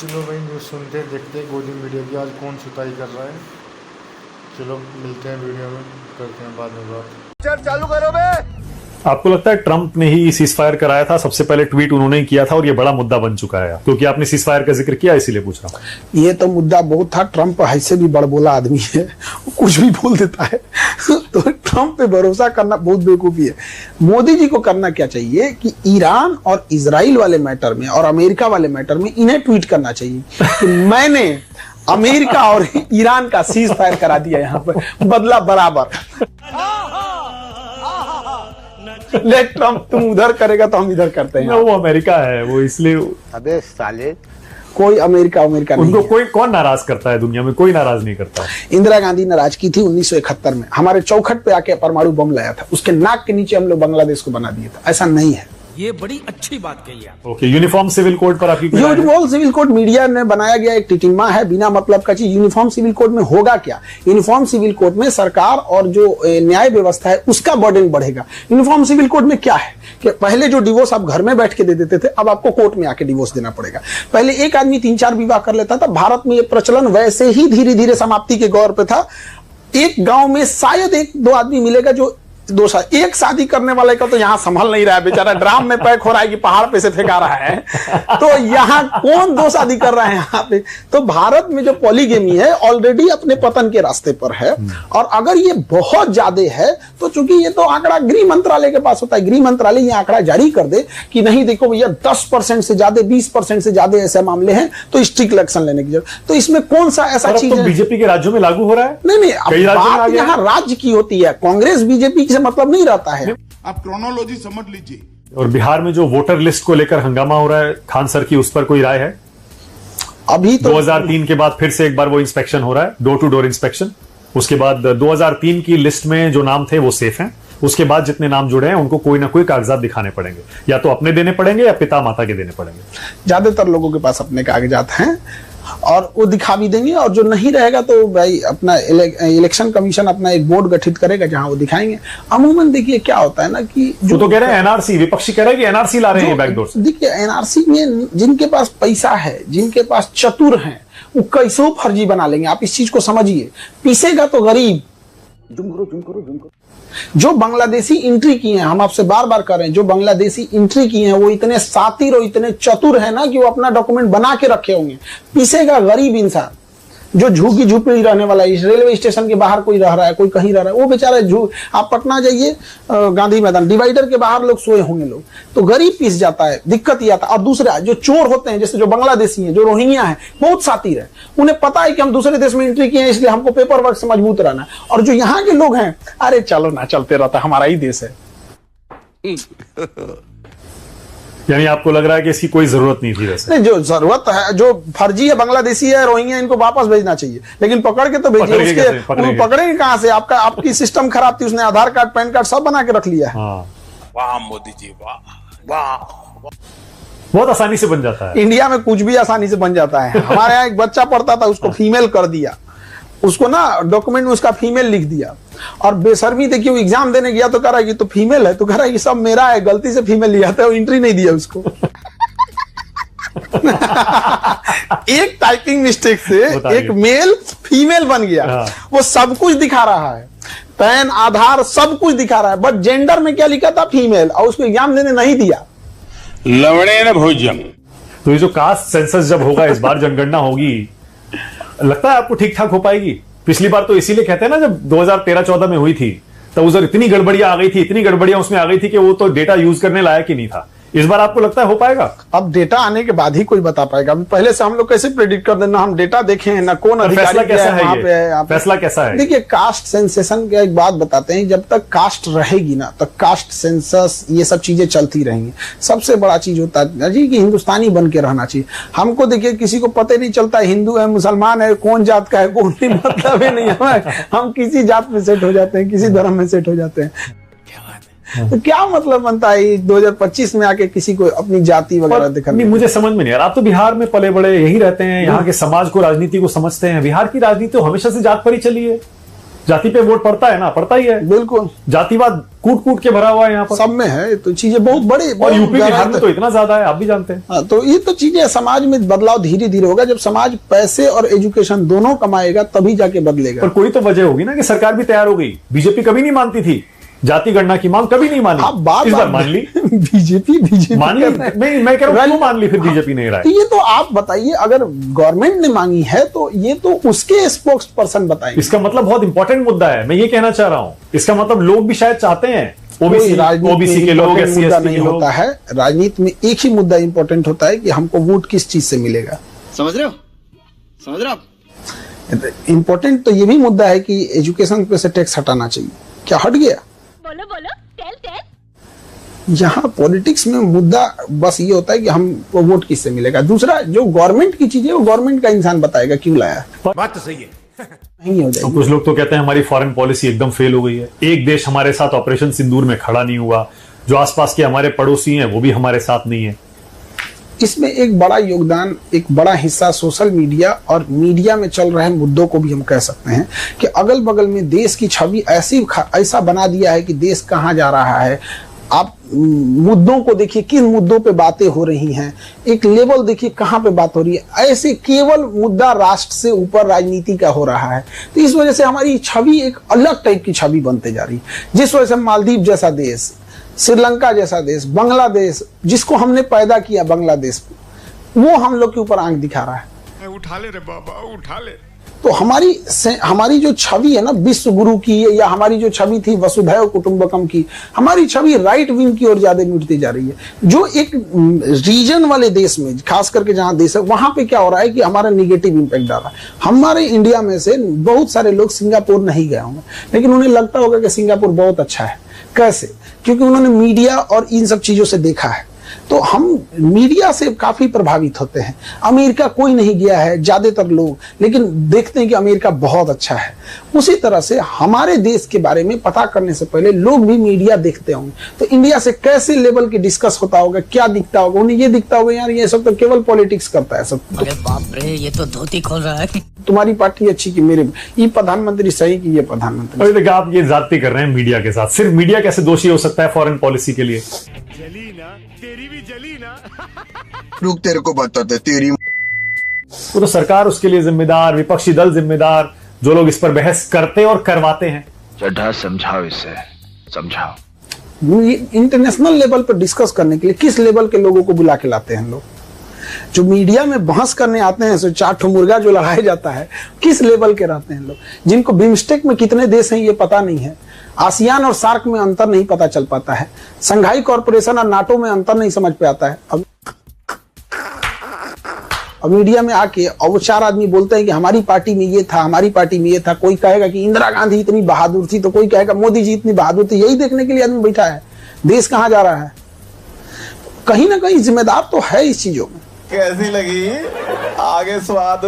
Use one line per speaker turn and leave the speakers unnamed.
चलो भाई न्यूज़ सुनते हैं, देखते हैं गोदी मीडिया की आज कौन सुताई कर रहा है। चलो मिलते हैं वीडियो में, करते हैं बाद में बात।
चालू करो बे।
आपको लगता है ट्रंप ने ही सीज फायर कराया था? सबसे पहले ट्वीट उन्होंने ही किया था और ये बड़ा मुद्दा बन चुका है, क्योंकि आपने सीज फायर का जिक्र किया इसीलिए पूछ रहा हूं।
ये तो मुद्दा बहुत था। ट्रंप ऐसे भी बड़बोला आदमी है, वो कुछ भी बोल देता है तो ट्रंप पे भरोसा करना बहुत बेवकूफी है। मोदी जी को करना क्या चाहिए कि ईरान और इजराइल वाले मैटर में और अमेरिका वाले मैटर में इन्हें ट्वीट करना चाहिए कि मैंने अमेरिका और ईरान का सीज फायर करा दिया, यहाँ पर बदला बराबर। ले ट्रंप तुम उधर करेगा तो हम इधर करते हैं।
वो अमेरिका है, वो इसलिए।
अबे साले,
कोई अमेरिका नहीं
उनको
है।
कोई कौन नाराज करता है? दुनिया में कोई नाराज नहीं करता।
इंदिरा गांधी नाराज की थी 1971 में, हमारे चौखट पे आके परमाणु बम लाया था, उसके नाक के नीचे हम लोग बांग्लादेश को बना दिए था। ऐसा नहीं है।
ये बड़ी अच्छी बात कही आप।
ओके, यूनिफॉर्म सिविल कोड पर आपकी
यूनिफॉर्म सिविल कोड मीडिया ने बनाया गया एक टिटिम्मा है, बिना मतलब का चीज। यूनिफॉर्म सिविल कोड में होगा क्या? यूनिफॉर्म सिविल कोड में सरकार और जो न्याय व्यवस्था है उसका बर्डन बढ़ेगा। यूनिफॉर्म सिविल कोड में क्या है कि पहले जो डिवोर्स आप घर में बैठ के दे देते थे, अब आपको कोर्ट में आके डिवोर्स देना पड़ेगा। पहले एक आदमी 3-4 विवाह कर लेता था। भारत में ये प्रचलन वैसे ही धीरे धीरे समाप्ति के गौर पे था। एक गांव में शायद 1-2 आदमी मिलेगा जो एक शादी करने वाले का तो यहाँ संभल नहीं रहा है, बेचारा ड्राम में पैक हो रहा है कि पहाड़ पे से फेंका रहा है। तो यहाँ कौन 2 शादी कर रहा है यहाँ पे? तो भारत में जो पॉलीगेमी है ऑलरेडी अपने पतन के रास्ते पर है। और अगर ये बहुत ज्यादा है तो चूंकि ये तो आंकड़ा गृह मंत्रालय के पास होता है, गृह मंत्रालय ये आंकड़ा जारी कर दे कि नहीं देखो भैया 10% से ज्यादा 20% से ज्यादा ऐसे मामले हैं तो स्ट्रिक्ट एक्शन लेने की जरूरत। तो इसमें कौन सा ऐसा चीज है?
बीजेपी के राज्यों में लागू हो रहा है?
नहीं, बात यहाँ राज्य की होती है, कांग्रेस बीजेपी से मतलब नहीं रहता है।
आप क्रोनोलॉजी समझ लीजिए।
और बिहार में जो वोटर लिस्ट को लेकर हंगामा हो रहा है, खान सर की उस पर कोई राय है?
अभी तो
2003 के बाद फिर से एक बार वो इंस्पेक्शन हो रहा है, डोर टू डोर इंस्पेक्शन। उसके बाद 2003 की लिस्ट में जो नाम थे वो सेफ हैं। उसके बाद जितने नाम जुड़े हैं उनको कोई ना कोई कागजात दिखाने पड़ेंगे, या तो अपने देने पड़ेंगे या पिता माता के देने पड़ेंगे।
ज्यादातर लोगों के पास अपने कागजात हैं और वो दिखा भी देंगे, और जो नहीं रहेगा तो भाई अपना इलेक्शन कमीशन अपना एक बोर्ड गठित करेगा जहां वो दिखाएंगे। अमूमन देखिए क्या होता है ना कि
जो तो कह रहे हैं एनआरसी, विपक्षी कह रहे हैं कि एनआरसी ला रहे हैं बैकडोर से।
देखिए एनआरसी में जिनके पास पैसा है, जिनके पास चतुर हैं, वो कैसे फर्जी बना लेंगे। आप इस चीज को समझिए। पीसेगा तो गरीब। जुम करो। जो बांग्लादेशी एंट्री किए हैं, हम आपसे बार बार कर रहे हैं, जो बांग्लादेशी एंट्री किए हैं वो इतने सातिर और इतने चतुर हैं ना कि वो अपना डॉक्यूमेंट बना के रखे होंगे। पीसेगा गरीब इंसान, जो झुग्गी झुपड़ी रहने वाला है, रेलवे स्टेशन के बाहर कोई रह रहा है, कोई कहीं रह रहा है, वो बेचारा आप पटना जाइए, गांधी मैदान डिवाइडर के बाहर लोग सोए होंगे लोग, तो गरीब पीस जाता है, दिक्कत ही आता है। और दूसरा जो चोर होते हैं, जैसे जो बांग्लादेशी हैं, जो रोहिंग्या हैं, बहुत सातिर है, उन्हें पता है कि हम दूसरे देश में एंट्री किए हैं इसलिए हमको पेपर वर्क से मजबूत रहना है। और जो यहाँ के लोग हैं, अरे चलो ना, चलते रहता है, हमारा ही देश है।
यानी आपको लग रहा है कि इसकी कोई जरूरत नहीं थी? वैसे
नहीं, जो जरूरत है, जो फर्जी है, बांग्लादेशी है, रोहिंग्या, इनको वापस भेजना चाहिए, लेकिन पकड़ के तो भेजिए। उसके पकड़ेंगे कहां से? आपकी सिस्टम खराब थी, उसने आधार कार्ड, पैन कार्ड सब बना के रख लिया है।
वाह मोदी जी, वाह।
बहुत आसानी से बन जाता है।
इंडिया में कुछ भी आसानी से बन जाता है। हमारे यहाँ एक बच्चा पढ़ता था, उसको फीमेल कर दिया, उसको ना डॉक्यूमेंट में उसका फीमेल लिख दिया, और बेशर्मी देखिए वो एग्जाम देने गया तो कह रहा है कि तो फीमेल है, तो कह रहा है कि सब मेरा है, गलती से फीमेल लिया था, वो एंट्री नहीं दिया उसको। एक टाइपिंग मिस्टेक से एक मेल फीमेल बन गया। वो सब कुछ दिखा रहा है, पैन, आधार सब कुछ दिखा रहा है, बट जेंडर में क्या लिखा था? फीमेल, और उसको एग्जाम देने नहीं दिया।
लवड़े न भोजन।
तो ये जो कास्ट सेंसस जब होगा, इस बार जनगणना होगी, लगता है आपको ठीक ठाक हो पाएगी? पिछली बार तो इसीलिए कहते हैं ना, जब 2013-14 में हुई थी तब उधर इतनी गड़बड़ियां आ गई थी, इतनी गड़बड़ियां उसमें आ गई थी कि वो तो डेटा यूज करने लायक ही नहीं था। इस बार आपको लगता है हो पाएगा?
अब डेटा आने के बाद ही कोई बता पाएगा। अभी पहले से हम लोग कैसे प्रेडिक्ट कर देना? हम डेटा देखें ना, कौन अधिकारी
कैसा है, फैसला कैसा है?
देखिए, कास्ट सेंसेशन की एक बात बताते हैं, जब तक कास्ट रहेगी ना तब कास्ट सेंसस ये सब चीजें चलती रहेंगी। सबसे बड़ा चीज होता है जी कि हिंदुस्तानी बन के रहना चाहिए। हमको देखिए, किसी को पता नहीं चलता हिंदू है, मुसलमान है, कौन जात का है, कौन नहीं, मतलब ही नहीं। हम किसी जात में सेट हो जाते हैं, किसी धर्म में सेट हो जाते हैं। तो क्या मतलब बनता है 2025 में आके किसी को अपनी जाति वगैरह दिखाने?
मुझे समझ में नहीं यार। आप तो बिहार में पले बड़े, यही रहते हैं, यहाँ के समाज को, राजनीति को समझते हैं। बिहार की राजनीति तो हमेशा से जात पर ही चली है। जाति पे वोट पड़ता है ना, पड़ता ही है।
बिल्कुल,
जातिवाद कूट कूट के भरा हुआ है यहाँ पर,
सब में है। तो चीजें बहुत बड़े,
और यूपी बिहार में तो इतना ज्यादा है, आप भी जानते हैं।
हाँ, तो ये तो चीजें, समाज में बदलाव धीरे धीरे होगा। जब समाज पैसे और एजुकेशन दोनों कमाएगा तभी जाके बदलेगा।
पर कोई तो वजह होगी ना कि सरकार भी तैयार हो गई। बीजेपी कभी नहीं मानती थी, जाति गणना की मांग कभी नहीं मानी,
आप बात
इस बार मान ली।
बीजेपी
मान ली, मैं कह रहा हूं क्यों मान ली फिर बीजेपी नहीं रहा है?
तो ये तो आप बताइए, अगर गवर्नमेंट ने मांगी है तो ये तो उसके स्पोक्स पर्सन बताएंगे।
इसका मतलब बहुत इंपॉर्टेंट मुद्दा है, मैं ये कहना चाह रहा हूं। इसका मतलब लोग भी शायद चाहते हैं, ओबीसी के लोग, SC ST
नहीं
के लोग।
होता है राजनीति में, एक ही मुद्दा इंपॉर्टेंट होता है कि हमको वोट किस चीज से मिलेगा।
समझ रहे हो आप?
इंपॉर्टेंट तो ये भी मुद्दा है कि एजुकेशन पे से टैक्स हटाना चाहिए। क्या हट गया?
बोलो बोलो, टेल टेल।
यहाँ पॉलिटिक्स में मुद्दा बस ये होता है कि हमको वोट किससे मिलेगा। दूसरा, जो गवर्नमेंट की चीज है वो गवर्नमेंट का इंसान बताएगा क्यों लाया।
बात तो सही है।
नहीं हो
तो
जाएगी।
कुछ लोग तो कहते हैं हमारी फॉरेन पॉलिसी एकदम फेल हो गई है, एक देश हमारे साथ ऑपरेशन सिंदूर में खड़ा नहीं हुआ, जो आसपास के हमारे पड़ोसी हैं वो भी हमारे साथ नहीं है।
इसमें एक बड़ा योगदान, एक बड़ा हिस्सा सोशल मीडिया और मीडिया में चल रहे मुद्दों को भी हम कह सकते हैं कि अगल बगल में देश की छवि ऐसा बना दिया है कि देश कहाँ जा रहा है। आप मुद्दों को देखिए, किन मुद्दों पे बातें हो रही हैं, एक लेवल देखिए कहाँ पे बात हो रही है। ऐसे केवल मुद्दा राष्ट्र से ऊपर राजनीति का हो रहा है। तो इस वजह से हमारी छवि एक अलग टाइप की छवि बनते जा रही है, जिस वजह से मालदीव जैसा देश, श्रीलंका जैसा देश, बांग्लादेश, जिसको हमने पैदा किया बांग्लादेश, वो हम लोग के ऊपर आंख दिखा रहा है।
उठा ले रे बाबा, उठा ले।
तो हमारी जो छवि है ना विश्व गुरु की, या हमारी जो छवि थी वसुधैव कुटुंबकम की, हमारी छवि राइट विंग की ओर ज्यादा मिटती जा रही है। जो एक रीजन वाले देश में, खास करके जहां देश है, वहां पे क्या हो रहा है कि हमारा निगेटिव इंपैक्ट डाल रहा है। हमारे इंडिया में से बहुत सारे लोग सिंगापुर नहीं गए होंगे, लेकिन उन्हें लगता होगा कि सिंगापुर बहुत अच्छा है। कैसे? क्योंकि उन्होंने मीडिया और इन सब चीजों से देखा है। तो हम मीडिया से काफी प्रभावित होते हैं। अमेरिका कोई नहीं गया है ज्यादातर लोग, लेकिन देखते हैं कि अमेरिका बहुत अच्छा है। उसी तरह से हमारे देश के बारे में पता करने से पहले लोग भी मीडिया देखते होंगे। तो इंडिया से कैसे लेवल की डिस्कस होता होगा, क्या दिखता होगा, उन्हें ये दिखता होगा यार ये सब तो केवल पॉलिटिक्स करता है सब।
अरे बाप रे, ये तो धोती खोल रहा है।
तुम्हारी पार्टी अच्छी कि मेरे, ये प्रधानमंत्री सही कि ये प्रधानमंत्री।
अभी तक आप ये जाति कर रहे हैं मीडिया के साथ। सिर्फ मीडिया कैसे दोषी हो सकता है फॉरेन पॉलिसी के लिए?
रुक, तेरे को बताते तेरी।
वो तो सरकार उसके लिए जिम्मेदार, विपक्षी दल जिम्मेदार, जो लोग इस पर बहस करते और करवाते हैं।
चड्ढा समझाओ, इसे समझाओ।
इंटरनेशनल लेवल पर डिस्कस करने के लिए किस लेवल के लोगों को बुला के लाते हैं लोग? जो मीडिया में बहस करने आते हैं, सो 4 ठो मुर्गा जो लड़ाया जाता है, किस लेवल के रहते हैं लोग? जिनको बिम्स्टेक में कितने देश हैं ये पता नहीं है, आसियान और सार्क में अंतर नहीं पता चल पाता है, संघाई कॉर्पोरेशन और नाटो में अंतर नहीं समझ पे आता है। अब मीडिया में आके और वो 4 आदमी बोलते हैं कि हमारी पार्टी में ये था, हमारी पार्टी में ये था। कोई कहेगा कि इंदिरा गांधी इतनी बहादुर थी, तो कोई कहेगा मोदी जी इतनी बहादुर थी। यही देखने के लिए आदमी बैठा है। देश कहाँ जा रहा है? कहीं ना कहीं जिम्मेदार तो है इस चीजों में।
कैसी लगी आगे स्वाद?